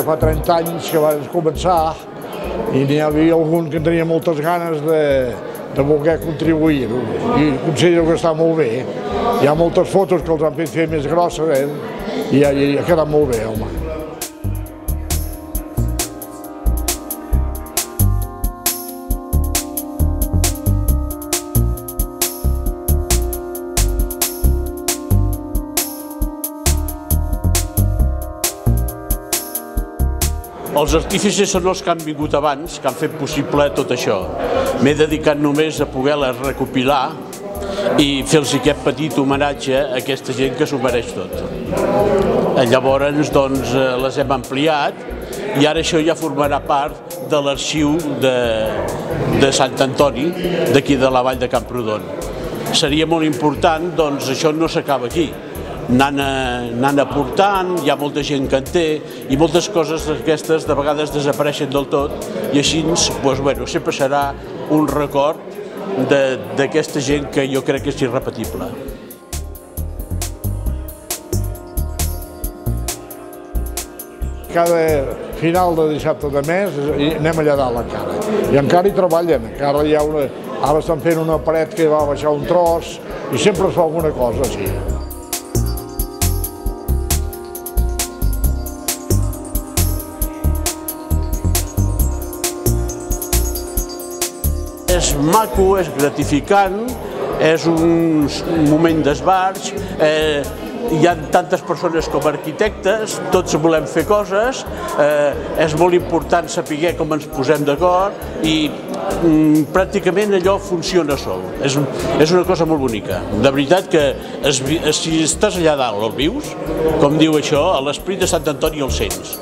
fa 30 anys que vaig començar i n'hi havia algun que tenia moltes ganes de voler contribuir i considero que està molt bé. Hi ha moltes fotos que els han fet fer més grosses i ha quedat molt bé, home. Els artífices són els que han vingut abans, que han fet possible tot això. M'he dedicat només a poder-les recopilar i fer-los aquest petit homenatge a aquesta gent que s'ho mereix tot. Llavors, doncs, les hem ampliat i ara això ja formarà part de l'arxiu de Sant Antoni, d'aquí de la vall de Camprodon. Seria molt important, doncs, això no s'acaba aquí. Anant aportant, hi ha molta gent que en té i moltes coses d'aquestes de vegades desapareixen del tot i així sempre serà un record d'aquesta gent que jo crec que és irrepetible. Cada final de dissabte de mes anem allà dalt encara i encara hi treballen, ara estan fent una paret que va baixar un tros i sempre es fa alguna cosa així. És maco, és gratificant, és un moment d'esbarj, hi ha tantes persones com arquitectes, tots volem fer coses, és molt important saber com ens posem d'acord i pràcticament allò funciona sol. És una cosa molt bonica. De veritat que si estàs allà dalt el vius, com diu això, a l'esperit de Sant Antoni el sents.